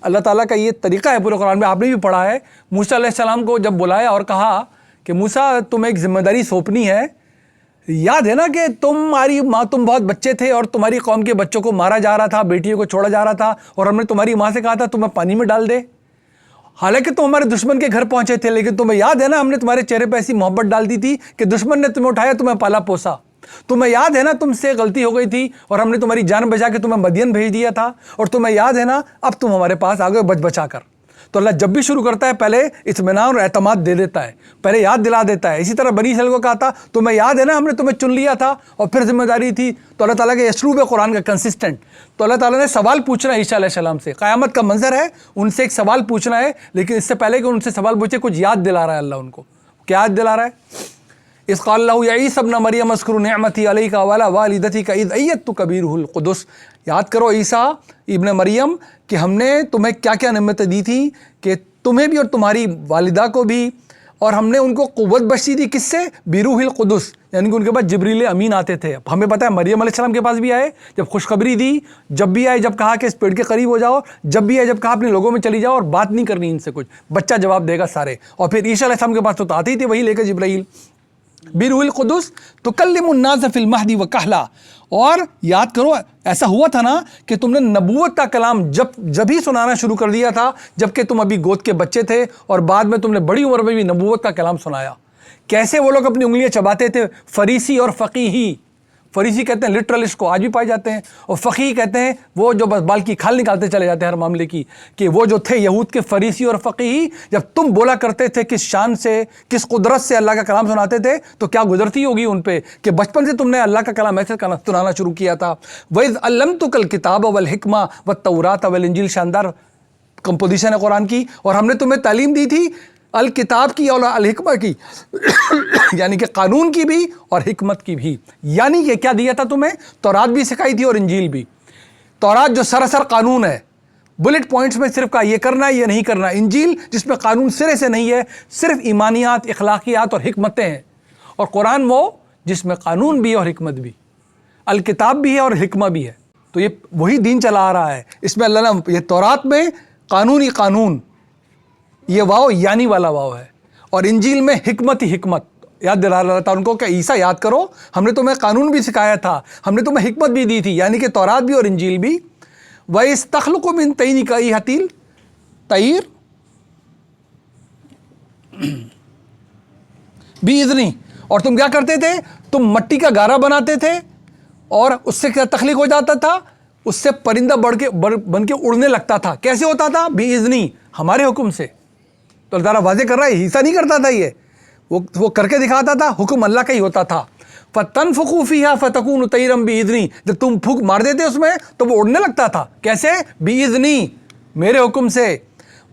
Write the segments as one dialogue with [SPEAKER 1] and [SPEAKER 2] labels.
[SPEAKER 1] اللہ تعالیٰ کا یہ طریقہ ہے پورے قرآن میں، آپ نے بھی پڑھا ہے۔ موسیٰ علیہ السلام کو جب بلایا اور کہا کہ موسیٰ تمہیں ایک ذمہ داری سونپنی ہے، یاد ہے نا کہ تم بہت بچے تھے اور تمہاری قوم کے بچوں کو مارا جا رہا تھا، بیٹیوں کو چھوڑا جا رہا تھا، اور ہم نے تمہاری ماں سے کہا تھا تمہیں پانی میں ڈال دے، حالانکہ تم ہمارے دشمن کے گھر پہنچے تھے، لیکن تمہیں یاد ہے نا ہم نے تمہارے چہرے پہ ایسی محبت ڈال دی تھی کہ دشمن نے تمہیں اٹھایا، تمہیں پالا پوسا۔ تمہیں یاد ہے نا تم سے غلطی ہو گئی تھی اور ہم نے تمہاری جان بچا کے تمہیں مدین بھیج دیا تھا، اور تمہیں یاد ہے نا اب تم ہمارے پاس آ گئے بچ بچا کر۔ تو اللہ جب بھی شروع کرتا ہے پہلے اطمینان اور اعتماد دے دیتا ہے، پہلے یاد دلا دیتا ہے۔ اسی طرح بنی اسرائیل کو کہا تھا تمہیں یاد ہے نا ہم نے تمہیں چن لیا تھا اور پھر ذمہ داری تھی۔ تو اللہ تعالیٰ کے اسلوب قرآن کا کنسسٹنٹ، تو اللہ تعالیٰ نے سوال پوچھنا ہے عیسیٰ علیہ السلام سے، قیامت کا منظر ہے، ان سے ایک سوال پوچھنا ہے، لیکن اس سے پہلے کہ ان سے سوال پوچھے کچھ یاد دلا رہا ہے اللہ ان کو۔ کیا یاد دلا رہا ہے؟ اذ قال له یا عیسی ابن مریم اذکر نعمتی علیک وعلی والدتک اذ ایدتک بروح القدس، یاد کرو عیسیٰ ابن مریم کہ ہم نے تمہیں کیا کیا نعمتیں دی تھی، کہ تمہیں بھی اور تمہاری والدہ کو بھی، اور ہم نے ان کو قوت بخشی تھی کس سے؟ بروح القدس، یعنی کہ ان کے پاس جبریل امین آتے تھے۔ ہمیں پتہ ہے مریم علیہ السلام کے پاس بھی آئے جب خوشخبری دی، جب بھی آئے جب کہا کہ اس پیڑ کے قریب ہو جاؤ، جب بھی آئے جب کہا اپنے لوگوں میں چلی جاؤ اور بات نہیں کرنی ان سے کچھ، بچہ جواب دے گا سارے۔ اور پھر عیسیٰ علیہ السلام کے پاس تو آتے ہی تھے وہی لے کر جبرائیل، بروح القدس تکلم الناس فی المہدی وکہلا۔ اور یاد کرو ایسا ہوا تھا نا کہ تم نے نبوت کا کلام جب ہی سنانا شروع کر دیا تھا جب کہ تم ابھی گود کے بچے تھے، اور بعد میں تم نے بڑی عمر میں بھی نبوت کا کلام سنایا۔ کیسے وہ لوگ اپنی انگلیاں چباتے تھے، فریسی اور فقیہی، فریسی کہتے ہیں لٹرلسٹ کو، آج بھی پائے جاتے ہیں، اور فقیہ کہتے ہیں وہ جو بس بال کی کھال نکالتے چلے جاتے ہیں ہر معاملے کی، کہ وہ جو تھے یہود کے فریسی اور فقیہی، جب تم بولا کرتے تھے کس شان سے، کس قدرت سے اللہ کا کلام سناتے تھے، تو کیا گزرتی ہوگی ان پہ کہ بچپن سے تم نے اللہ کا کلام ایسے سنانا شروع کیا تھا۔ وَإِذْ عَلَّمْتُكَ الْكِتَابَ وَالْحِكْمَةَ وَالتَّوْرَاةَ وَالْإِنْجِيلَ، شاندار کمپوزیشن ہے قرآن کی، اور ہم نے تمہیں تعلیم دی تھی الکتاب کی اور الحکمہ کی، یعنی کہ قانون کی بھی اور حکمت کی بھی۔ یعنی کہ کیا دیا تھا تمہیں؟ تورات بھی سکھائی تھی اور انجیل بھی۔ تورات جو سراسر قانون ہے، بلٹ پوائنٹس میں صرف کہا یہ کرنا ہے یہ نہیں کرنا۔ انجیل جس میں قانون سرے سے نہیں ہے، صرف ایمانیات، اخلاقیات اور حکمتیں ہیں۔ اور قرآن وہ جس میں قانون بھی اور حکمت بھی، الکتاب بھی ہے اور حکمہ بھی ہے۔ تو یہ وہی دین چلا آ رہا ہے۔ اس میں اللہ نے یہ تورات میں قانون ہی قانون، یہ واو یعنی والا واو ہے، اور انجیل میں حکمت ہی حکمت۔ یاد دلا رہا تھا ان کو کہ عیسیٰ یاد کرو ہم نے تمہیں قانون بھی سکھایا تھا، ہم نے تمہیں حکمت بھی دی تھی، یعنی کہ تورات بھی اور انجیل بھی۔ وَإِذْ تَخْلُقُ مِنْ طِينٍ كَهَيْئَةِ الطَّيْرِ بِإِذْنِهِ، اور تم کیا کرتے تھے؟ تم مٹی کا گارا بناتے تھے اور اس سے کیا تخلیق ہو جاتا تھا؟ اس سے پرندہ بن کے اڑنے لگتا تھا۔ کیسے ہوتا تھا؟ بِإِذْنِهِ، ہمارے حکم سے۔ تو اللہ تعالیٰ واضح کر رہا ہے عیسیٰ نہیں کرتا تھا، یہ وہ کر کے دکھاتا تھا، حکم اللہ کا ہی ہوتا تھا۔ فَتَنْفُخُ فِيهَا فَتَكُونُ طَيْرًا بِإِذْنِي، جب تم پھونک مار دیتے اس میں تو وہ اڑنے لگتا تھا۔ کیسے؟ بِإِذْنِي، میرے حکم سے۔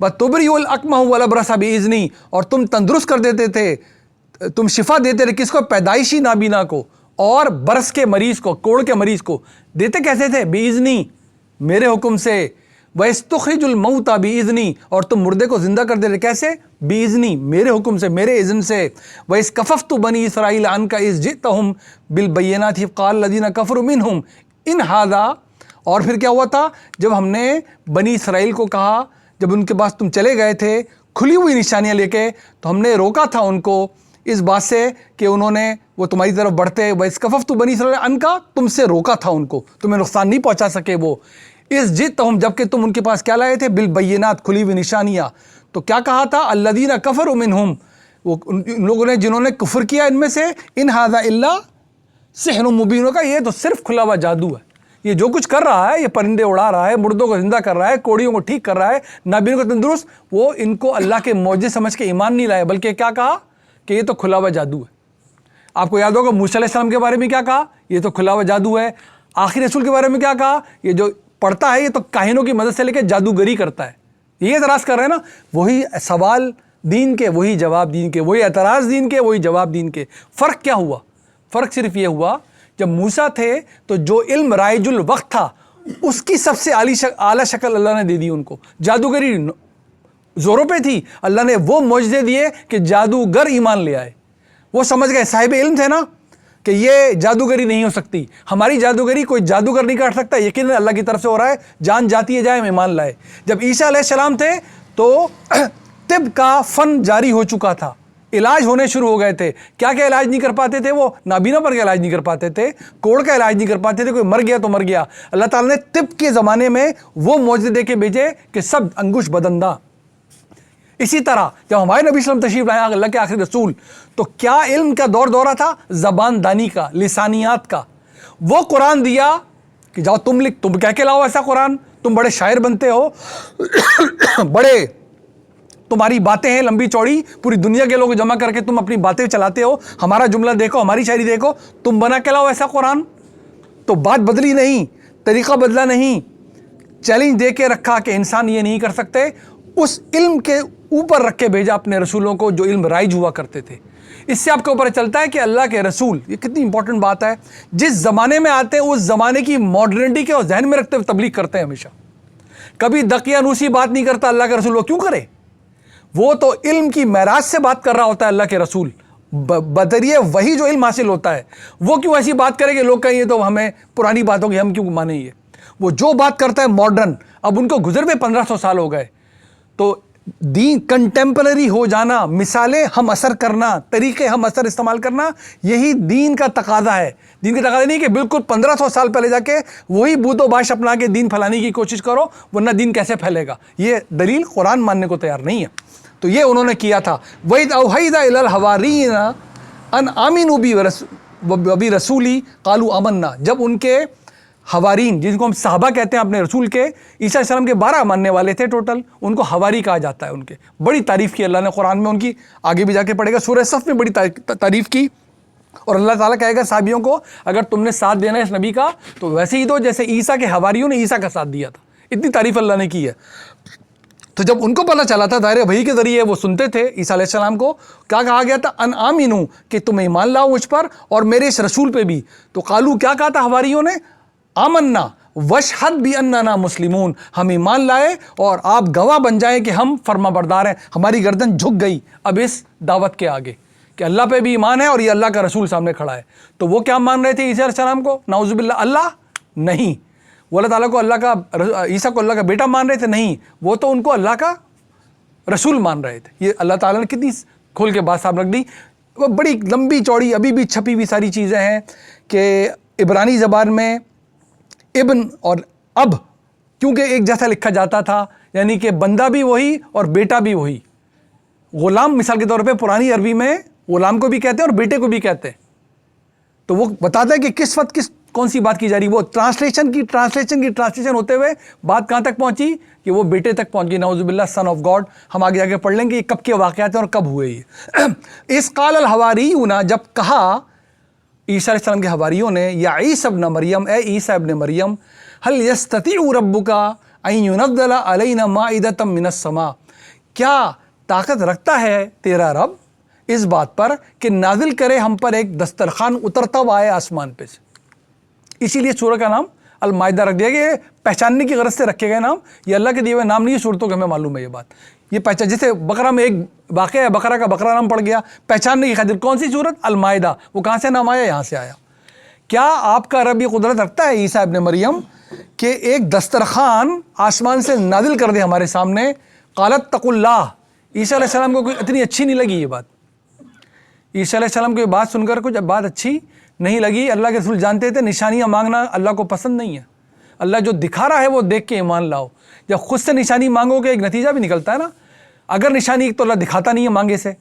[SPEAKER 1] وَتُبْرِئُ الْأَكْمَحَ وَالْأَبْرَصَ بِإِذْنِي، اور تم تندرست کر دیتے تھے، تم شفا دیتے تھے کس کو؟ پیدائشی نابینا کو، اور برس کے مریض کو، کوڑ کے مریض کو دیتے کیسے تھے؟ بِإِذْنِي، میرے حکم سے۔ وَيَسْتُخْرِجُ الْمَوْتَى بِإِذْنِي، اور تم مردے کو زندہ کر دیتے کیسے؟ بِإِذْنِي، میرے حکم سے، میرے اذن سے۔ وَإِذْ كَفَفْتُ بَنِي إِسْرَائِيلَ عَنْكَ إِذْ جِئْتَهُمْ بِالْبَيِّنَاتِ قَالَ الَّذِينَ كَفَرُوا مِنْهُمْ إِنْ هَذَا، اور پھر کیا ہوا تھا جب ہم نے بنی اسرائیل کو کہا، جب ان کے پاس تم چلے گئے تھے کھلی ہوئی نشانیاں لے کے، تو ہم نے روکا تھا ان کو اس بات سے کہ انہوں نے وہ تمہاری طرف بڑھتے۔ وَإِذْ كَفَفْتُ بَنِي إِسْرَائِيلَ عَنْكَ، تم سے روکا تھا ان کو، تمہیں نقصان نہیں پہنچا سکے وہ۔ اس جئتہم، جب کہ تم ان کے پاس کیا لائے تھے؟ بالبینات، کھلی ہوئی نشانیاں۔ تو کیا کہا تھا؟ الذین کفروا منہم، وہ ان لوگوں نے جنہوں نے کفر کیا ان میں سے، ان ھذا الا سحر مبین، کا یہ تو صرف کھلا ہوا جادو ہے، یہ جو کچھ کر رہا ہے، یہ پرندے اڑا رہا ہے، مردوں کو زندہ کر رہا ہے، کوڑیوں کو ٹھیک کر رہا ہے، نابینوں کو تندرست، وہ ان کو اللہ کے معجزے سمجھ کے ایمان نہیں لائے، بلکہ کیا کہا کہ یہ تو کھلا ہوا جادو ہے۔ آپ کو یاد ہوگا موسیٰ علیہ السلام کے بارے میں کیا کہا؟ یہ تو کھلا ہوا جادو ہے۔ آخری رسول کے بارے میں کیا کہا؟ یہ جو پڑھتا ہے یہ تو کاہنوں کی مدد سے لے کے جادوگری کرتا ہے۔ یہ اعتراض کر رہے ہیں نا، وہی سوال دین کے، وہی جواب دین کے، وہی اعتراض دین کے، وہی جواب دین کے۔ فرق کیا ہوا؟ فرق صرف یہ ہوا جب موسیٰ تھے تو جو علم رائج الوقت تھا اس کی سب سے اعلیٰ شکل اللہ نے دے دی ان کو۔ جادوگری زوروں پہ تھی، اللہ نے وہ معجزے دیے کہ جادوگر ایمان لے آئے۔ وہ سمجھ گئے، صاحب علم تھے نا کہ یہ جادوگری نہیں ہو سکتی، ہماری جادوگری کوئی جادوگر نہیں کر سکتا، یقیناً اللہ کی طرف سے ہو رہا ہے، جان جاتی ہے جائے، ایمان لائے۔ جب عیسیٰ علیہ السلام تھے تو طب کا فن جاری ہو چکا تھا، علاج ہونے شروع ہو گئے تھے۔ کیا کیا علاج نہیں کر پاتے تھے وہ؟ نابینا پر کا علاج نہیں کر پاتے تھے، کوڑ کا علاج نہیں کر پاتے تھے، کوئی مر گیا تو مر گیا۔ اللہ تعالیٰ نے طب کے زمانے میں وہ معجزے دے کے بھیجے کہ سب انگوش بدندہ۔ اسی طرح جب ہمارے نبی صلی اللہ علیہ وسلم تشریف لائے، اللہ کے آخری رسول، تو کیا علم کا دورہ تھا؟ زبان دانی کا، لسانیات کا۔ وہ قرآن دیا کہ جاؤ تم لکھ، تم کہہ کے لاؤ ایسا قرآن، تم بڑے شاعر بنتے ہو، بڑے تمہاری باتیں ہیں لمبی چوڑی، پوری دنیا کے لوگ جمع کر کے تم اپنی باتیں چلاتے ہو، ہمارا جملہ دیکھو، ہماری شاعری دیکھو، تم بنا کے لاؤ ایسا قرآن۔ تو بات بدلی نہیں، طریقہ بدلا نہیں، چیلنج دے کے رکھا کہ انسان یہ نہیں کر سکتے، اس علم کے اوپر رکھ کے بھیجا اپنے رسولوں کو جو علم رائج ہوا کرتے تھے۔ اس سے آپ کو اوپر چلتا ہے کہ اللہ کے رسول، یہ کتنی امپورٹنٹ بات ہے، جس زمانے میں آتے ہیں اس زمانے کی ماڈرنٹی کے اور ذہن میں رکھتے ہوئے تبلیغ کرتے ہیں ہمیشہ۔ کبھی دقیانوسی بات نہیں کرتا اللہ کے رسول، وہ کیوں کرے؟ وہ تو علم کی معراج سے بات کر رہا ہوتا ہے اللہ کے رسول، بذریعہ وہی جو علم حاصل ہوتا ہے، وہ کیوں ایسی بات کرے کہ لوگ کہیں یہ تو ہمیں پرانی باتوں کی، ہم کیوں مانیں یہ؟ وہ جو بات کرتا ہے ماڈرن، اب ان کو گزر میں 1500 سال ہو گئے، تو دین کنٹمپرری ہو جانا، مثالیں ہم اثر کرنا، طریقے ہم اثر استعمال کرنا، یہی دین کا تقاضا ہے۔ دین کا تقاضا نہیں کہ بالکل 1500 سال پہلے جا کے وہی بود و باش اپنا کے دین پھیلانے کی کوشش کرو، ورنہ دین کیسے پھیلے گا؟ یہ دلیل قرآن ماننے کو تیار نہیں ہے۔ تو یہ انہوں نے کیا تھا۔ وَإِذْ أَوْحَيْنَا إِلَى الْحَوَارِيِّينَ أَنْ آمِنُوا بِي وَبِرَسُولِي قَالُوا آمَنَّا، جب ان کے حوارین، جن کو ہم صحابہ کہتے ہیں اپنے رسول کے، عیسیٰ علیہ السلام کے 12 ماننے والے تھے ٹوٹل، ان کو حواری کہا جاتا ہے۔ ان کے بڑی تعریف کی اللہ نے قرآن میں، ان کی آگے بھی جا کے پڑھے گا، سورہ صف میں بڑی تعریف کی، اور اللہ تعالیٰ کہے گا صحابیوں کو اگر تم نے ساتھ دینا ہے اس نبی کا تو ویسے ہی دو جیسے عیسیٰ کے حواریوں نے عیسیٰ کا ساتھ دیا تھا۔ اتنی تعریف اللہ نے کی ہے۔ تو جب ان کو پتہ چلا تھا، ظاہر وحی کے ذریعے وہ سنتے تھے عیسیٰ علیہ السلام کو، کیا کہا گیا تھا؟ ان آمنو، کہ تم ایمان لاؤ مجھ پر اور میرے اس رسول پہ بھی۔ تو قالو، کیا کہا تھا حواریوں نے؟ آمنا وشہد باننا مسلمون، ہم ایمان لائے اور آپ گواہ بن جائیں کہ ہم فرما بردار ہیں، ہماری گردن جھک گئی اب اس دعوت کے آگے کہ اللہ پہ بھی ایمان ہے اور یہ اللہ کا رسول سامنے کھڑا ہے۔ تو وہ کیا مان رہے تھے عیسیٰ علیہ السلام کو؟ نعوذ باللہ، اللہ نہیں، وہ اللہ تعالیٰ کو اللہ کا، عیسیٰ کو اللہ کا بیٹا مان رہے تھے؟ نہیں، وہ تو ان کو اللہ کا رسول مان رہے تھے۔ یہ اللہ تعالیٰ نے کتنی کھول کے بات صاحب رکھ دی۔ وہ بڑی لمبی چوڑی ابھی بھی چھپی ہوئی ساری چیزیں ہیں کہ عبرانی زبان میں ابن اور اب کیونکہ ایک جیسا لکھا جاتا تھا، یعنی کہ بندہ بھی وہی اور بیٹا بھی وہی۔ غلام مثال کے طور پہ پرانی عربی میں غلام کو بھی کہتے ہیں اور بیٹے کو بھی کہتے ہیں۔ تو وہ بتاتا ہے کہ کس وقت کون سی بات کی جا رہی، وہ ٹرانسلیشن ہوتے ہوئے بات کہاں تک پہنچی کہ وہ بیٹے تک پہنچ گئی، نعوذ باللہ، سن آف گاڈ۔ ہم آگے آگے پڑھ لیں گے یہ کب کے واقعات ہیں اور کب ہوئے یہ۔ اس قال الحواریون، جب کہا عیسیٰ علیہ السلام کے حواریوں نے، یا عیسی ابن مریم، اے عیسیٰ ابن مریم، هل یستطیع ربک ان ینزل علینا مائدۃ من السماء، کیا طاقت رکھتا ہے تیرا رب اس بات پر کہ نازل کرے ہم پر ایک دسترخوان اترتا ہوا ہے آسمان پہ سے؟ اسی لیے سورہ کا نام المائدہ رکھ دیا گیا، پہچاننے کی غرض سے رکھے گئے نام، یہ اللہ کے دیے ہوئے نام نہیں ہے صورتوں کے، ہمیں معلوم ہے یہ بات۔ یہ پہچان، جیسے بقرہ میں ایک واقعہ ہے، بقرہ کا بقرہ نام پڑ گیا، پہچاننے کی خاطر کون سی صورت؟ المائدہ، وہ کہاں سے نام آیا؟ یہاں سے آیا۔ کیا آپ کا رب یہ قدرت رکھتا ہے عیسیٰ ابن مریم کہ ایک دسترخوان آسمان سے نازل کر دے ہمارے سامنے؟ قالت تق اللہ، عیسیٰ علیہ السلام کو کوئی اتنی اچھی نہیں لگی یہ بات۔ عیسیٰ علیہ السلام کو یہ بات سن کر کچھ بات اچھی نہیں لگی۔ اللہ کے رسول جانتے تھے نشانیاں مانگنا اللہ کو پسند نہیں ہے، اللہ جو دکھا رہا ہے وہ دیکھ کے ایمان لاؤ۔ جب خود سے نشانی مانگو گے ایک نتیجہ بھی نکلتا ہے نا، اگر نشانی ایک تو اللہ دکھاتا نہیں ہے مانگے سے،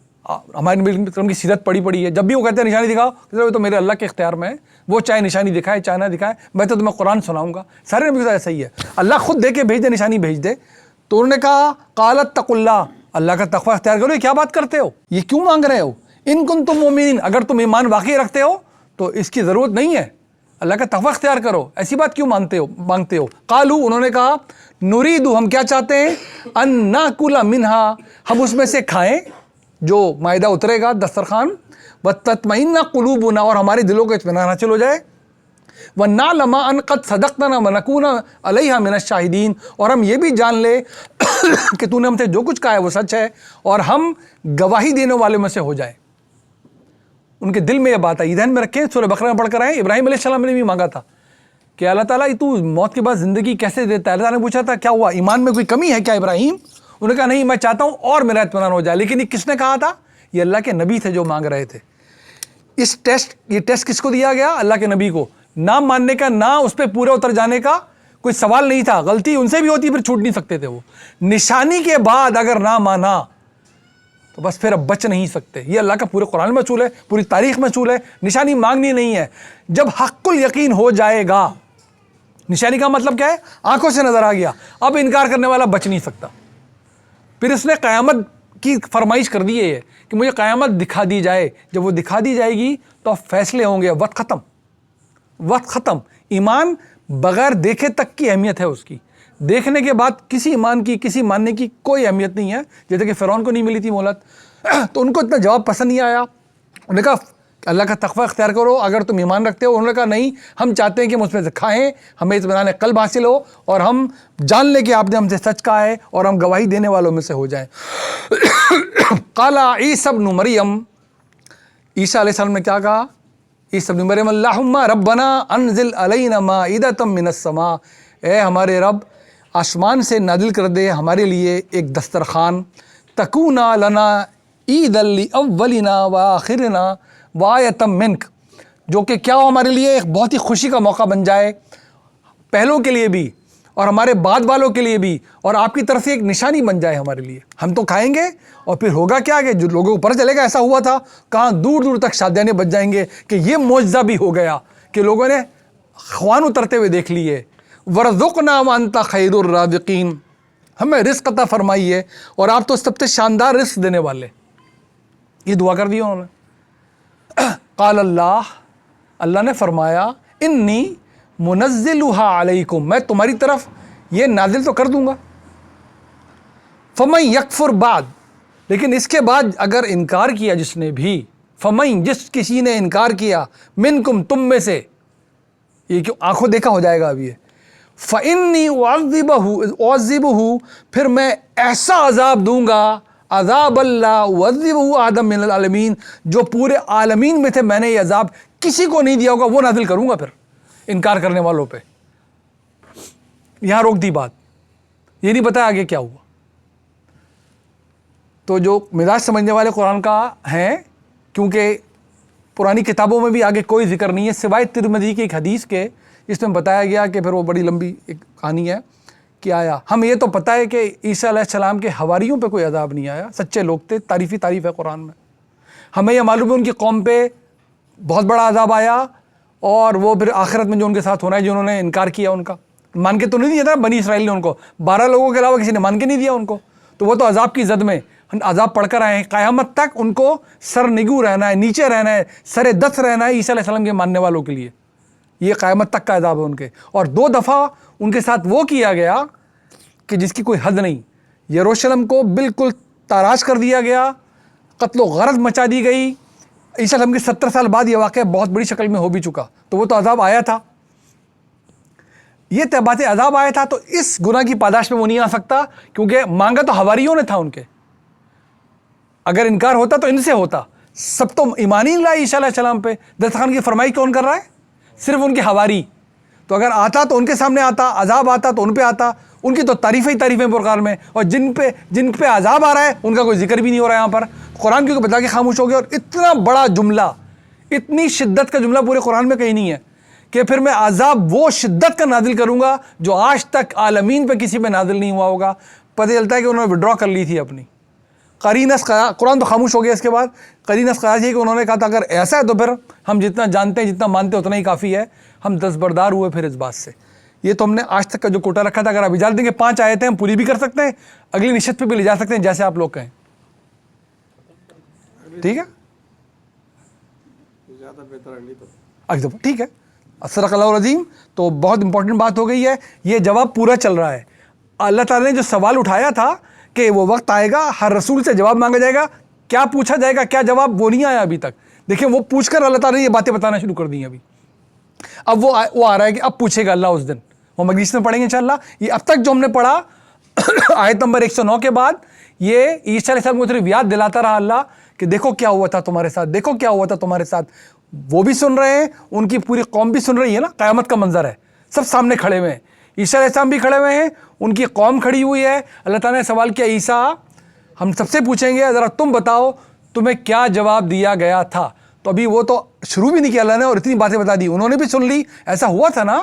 [SPEAKER 1] ہمارے نبی کرم کی سیرت پڑی پڑی ہے، جب بھی وہ کہتے ہیں نشانی دکھاؤ تو میرے اللہ کے اختیار میں ہے، وہ چاہے نشانی دکھائے چاہے نہ دکھائے، میں تو تمہیں قرآن سناؤں گا۔ سارے نبی ایسا ہی ہے، اللہ خود دے کے بھیج دے، نشانی بھیج دے۔ تو انہوں نے کہا قالت تق اللہ، اللہ کا تقوی اختیار کرو، یہ کیا بات کرتے ہو، یہ کیوں مانگ رہے ہو؟ ان کنتم مومنین، اگر تم ایمان واقعی رکھتے ہو تو اس کی ضرورت نہیں ہے، اللہ کا تقوی اختیار کرو، ایسی بات کیوں مانگتے ہو؟ قالو، انہوں نے کہا نرید، ہم کیا چاہتے ہیں؟ ان ناکل منہا، ہم اس میں سے کھائیں جو مائدہ اترے گا دسترخوان، وتطمئن قلوبنا، اور ہمارے دلوں کو اطمینان حاصل ہو جائے، ونعلم ان قد صدقتنا ونکون علیہا من الشاہدین، اور ہم یہ بھی جان لے کہ تو نے ہم سے جو کچھ کہا ہے وہ سچ ہے اور ہم گواہی دینے والے میں سے ہو جائیں۔ ان کے دل میں یہ بات آئی. ذہن میں رکھیں, سورہ بقرہ میں پڑھ کر آئے, ابراہیم علیہ السلام نے بھی مانگا تھا کہ اللہ تعالیٰ تو موت کے بعد زندگی کیسے دیتا ہے. اللہ تعالیٰ نے پوچھا تھا کیا ہوا, ایمان میں کوئی کمی ہے کیا ابراہیم؟ انہوں نے کہا نہیں, میں چاہتا ہوں اور میرا اطمینان ہو جائے. لیکن یہ کس نے کہا تھا؟ یہ اللہ کے نبی تھے جو مانگ رہے تھے. یہ ٹیسٹ کس کو دیا گیا؟ اللہ کے نبی کو. نہ ماننے کا, نہ اس پہ پورے اتر جانے کا کوئی سوال نہیں تھا. غلطی ان سے بھی ہوتی, پھر چھوٹ نہیں سکتے تھے وہ. نشانی کے بعد اگر نہ مانا تو بس پھر اب بچ نہیں سکتے. یہ اللہ کا پورے قرآن میں اصول ہے, پوری تاریخ میں اصول ہے. نشانی مانگنی نہیں ہے. جب حق الیقین ہو جائے گا, نشانی کا مطلب کیا ہے؟ آنکھوں سے نظر آ گیا, اب انکار کرنے والا بچ نہیں سکتا. پھر اس نے قیامت کی فرمائش کر دی ہے کہ مجھے قیامت دکھا دی جائے. جب وہ دکھا دی جائے گی تو اب فیصلے ہوں گے. وقت ختم, وقت ختم. ایمان بغیر دیکھے تک کی اہمیت ہے اس کی. دیکھنے کے بعد کسی ایمان کی, کسی ماننے کی کوئی اہمیت نہیں ہے. جیسے کہ فرعون کو نہیں ملی تھی مہلت, تو ان کو اتنا جواب پسند نہیں آیا. انہوں نے کہا اللہ کا تقوی اختیار کرو اگر تم ایمان رکھتے ہو. انہوں نے کہا نہیں, ہم چاہتے ہیں کہ ہم اس میں سے کھائیں, ہمیں اطمینان قلب حاصل ہو اور ہم جان لیں کہ آپ نے ہم سے سچ کہا ہے اور ہم گواہی دینے والوں میں سے ہو جائیں. قال عیسی ابن مریم, عیسیٰ علیہ السلام نے کیا کہا؟ عیسی ابن مریم اللہم ربنا انزل علینا مائدۃ من السماء, اے ہمارے رب آسمان سے نازل کر دے ہمارے لیے ایک دسترخوان. تکونا لنا عیدا لاولنا وآخرنا وآیۃ منک, جو کہ کیا ہو ہمارے لیے ایک بہت ہی خوشی کا موقع بن جائے, پہلوں کے لیے بھی اور ہمارے بعد والوں کے لیے بھی, اور آپ کی طرف سے ایک نشانی بن جائے ہمارے لیے. ہم تو کھائیں گے اور پھر ہوگا کیا کہ جو لوگوں کو پتہ چلے گا ایسا ہوا تھا, کہاں دور دور تک شادیانے بچ جائیں گے کہ یہ معجزہ بھی ہو گیا کہ لوگوں نے خوان اترتے ہوئے دیکھ لیے. ورزقنا وانت خیر الرازقین, ہمیں رزق عطا فرمائیے اور آپ تو سب سے شاندار رزق دینے والے. یہ دعا کر دی انہوں نے. قال اللہ نے فرمایا انی منزلھا علیکم, میں تمہاری طرف یہ نازل تو کر دوں گا. فمن یکفر بعد, لیکن اس کے بعد اگر انکار کیا جس نے بھی, فمن جس کسی نے انکار کیا, منکم تم میں سے, یہ کیوں آنکھوں دیکھا ہو جائے گا اب یہ, فانی اعذبہ, پھر میں ایسا عذاب دوں گا, عذاب اللہ وعذبہ آدم من العالمین, جو پورے عالمین میں تھے میں نے یہ عذاب کسی کو نہیں دیا ہوگا وہ نازل کروں گا پھر انکار کرنے والوں پہ. یہاں روک دی بات, یہ نہیں بتایا آگے کیا ہوا. تو جو مزاج سمجھنے والے قرآن کا ہیں, کیونکہ پرانی کتابوں میں بھی آگے کوئی ذکر نہیں ہے سوائے ترمذی کی ایک حدیث کے, جس میں بتایا گیا کہ پھر وہ بڑی لمبی ایک کہانی ہے کہ آیا. ہم یہ تو پتہ ہے کہ عیسیٰ علیہ السلام کے حواریوں پہ کوئی عذاب نہیں آیا, سچے لوگ تھے, تعریف ہے قرآن میں. ہمیں یہ معلوم ہے ان کی قوم پہ بہت بڑا عذاب آیا, اور وہ پھر آخرت میں جو ان کے ساتھ ہونا ہے, جنہوں نے انکار کیا ان کا, مان کے تو نہیں دیا تھا بنی اسرائیل نے ان کو, 12 لوگوں کے علاوہ کسی نے مان کے نہیں دیا ان کو, تو وہ تو عذاب کی زد میں عذاب پڑھ کر آئے ہیں. قیامت تک ان کو سر نگو رہنا ہے, نیچے رہنا ہے, سر دست رہنا ہے عیسیٰ علیہ السلام کے ماننے والوں کے لیے. یہ قیامت تک کا عذاب ہے ان کے. اور 2 دفعہ ان کے ساتھ وہ کیا گیا کہ جس کی کوئی حد نہیں. یروشلم کو بالکل تاراش کر دیا گیا, قتل و غارت مچا دی گئی. عیسیٰ علیہ السلام کے 70 سال بعد یہ واقعہ بہت بڑی شکل میں ہو بھی چکا, تو وہ تو عذاب آیا تھا. یہ بات عذاب آیا تھا, تو اس گناہ کی پاداش میں وہ نہیں آ سکتا, کیونکہ مانگا تو حواریوں نے تھا ان کے. اگر انکار ہوتا تو ان سے ہوتا. سب تو ایمان ہی نہیں لائے عیسیٰ علیہ السلام پہ. دسترخوان کی فرمائی کون کر رہا ہے؟ صرف ان کے حواری. تو اگر آتا تو ان کے سامنے آتا, عذاب آتا تو ان پہ آتا. ان کی تو تعریفیں ہی تعریفیں پرکار میں, اور جن پہ عذاب آ رہا ہے ان کا کوئی ذکر بھی نہیں ہو رہا ہے یہاں پر. قرآن کیونکہ بتا کے خاموش ہو گیا. اور اتنا بڑا جملہ, اتنی شدت کا جملہ پورے قرآن میں کہیں نہیں ہے کہ پھر میں عذاب وہ شدت کا نازل کروں گا جو آج تک عالمین پہ کسی پہ نازل نہیں ہوا ہوگا. پتہ چلتا ہے کہ انہوں نے وڈرا کر لی تھی اپنی. قرآن تو خاموش ہو گیا اس کے بعد. قرینس قیاس یہ کہ انہوں نے کہا تھا اگر ایسا ہے تو پھر ہم جتنا جانتے ہیں جتنا مانتے ہیں اتنا ہی کافی ہے. ہم دستبردار ہوئے پھر اس بات سے. یہ تو ہم نے آج تک کا جو کوٹا رکھا تھا, اگر آپ اجازت دیں گے 5 آیتیں ہم پوری بھی کر سکتے ہیں, اگلی نشست پہ بھی لے جا سکتے ہیں جیسے آپ لوگ کہیں. ٹھیک ہے, ٹھیک ہے. صدق اللہ العظیم. تو بہت امپورٹنٹ بات ہو گئی ہے. یہ جواب پورا چل رہا ہے. اللہ تعالیٰ نے جو سوال اٹھایا تھا کہ وہ وقت آئے گا ہر رسول سے جواب مانگا جائے گا, کیا پوچھا جائے گا, کیا جواب, وہ نہیں آیا ابھی تک. دیکھیں وہ پوچھ کر اللہ تعالیٰ نے یہ باتیں بتانا شروع کر دی ہیں ابھی. اب وہ آ رہا ہے کہ اب پوچھے گا اللہ اس دن. وہ مجلس میں پڑھیں گے انشاءاللہ. یہ اب تک جو ہم نے پڑھا آیت نمبر 109 کے بعد, یہ عیسیٰ علیہ السلام کو صرف یاد دلاتا رہا اللہ کہ دیکھو کیا ہوا تھا تمہارے ساتھ, دیکھو کیا ہوا تھا تمہارے ساتھ. وہ بھی سن رہے ہیں, ان کی پوری قوم بھی سن رہی ہے نا. قیامت کا منظر ہے, سب سامنے کھڑے ہوئے ہیں, عیسیٰ علیہ السلام بھی کھڑے ہوئے ہیں, ان کی قوم کھڑی ہوئی ہے. اللہ تعالیٰ نے سوال کیا, عیسیٰ ہم سب سے پوچھیں گے ذرا تم بتاؤ تمہیں کیا جواب دیا گیا تھا. تو ابھی وہ تو شروع بھی نہیں کیا اللہ نے, اور اتنی باتیں بتا دی. انہوں نے بھی سن لی, ایسا ہوا تھا نا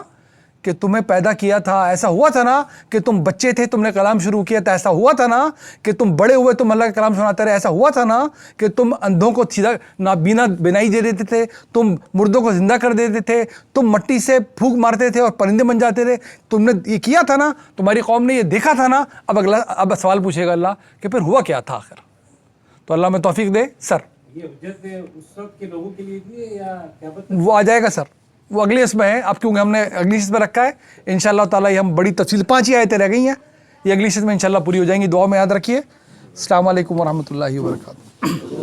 [SPEAKER 1] کہ تمہیں پیدا کیا تھا, ایسا ہوا تھا نا کہ تم بچے تھے تم نے کلام شروع کیا تھا, ایسا ہوا تھا نا کہ تم بڑے ہوئے تم اللہ کا کلام سناتے رہے, ایسا ہوا تھا نا کہ تم اندھوں کو سیدھا نابینا بینائی دے دیتے تھے, تم مردوں کو زندہ کر دیتے تھے, تم مٹی سے پھونک مارتے تھے اور پرندے بن جاتے تھے, تم نے یہ کیا تھا نا, تمہاری قوم نے یہ دیکھا تھا نا. اب سوال پوچھے گا اللہ کہ پھر ہوا کیا تھا آخر. تو اللہ میں توفیق دے. سر
[SPEAKER 2] یہ حجت اس وقت کے لوگوں کے لیے تھی یا کیا پتہ؟
[SPEAKER 1] وہ آ جائے گا سر, وہ اگلی اس میں ہے. اب کیونکہ ہم نے اگلی چیز میں رکھا ہے, انشاءاللہ تعالیٰ یہ ہم بڑی تفصیل 5 ہی آیتیں رہ گئی ہیں, یہ اگلی چیز میں انشاءاللہ پوری ہو جائیں گی. دعا میں یاد رکھیے. السلام علیکم ورحمۃ اللہ وبرکاتہ.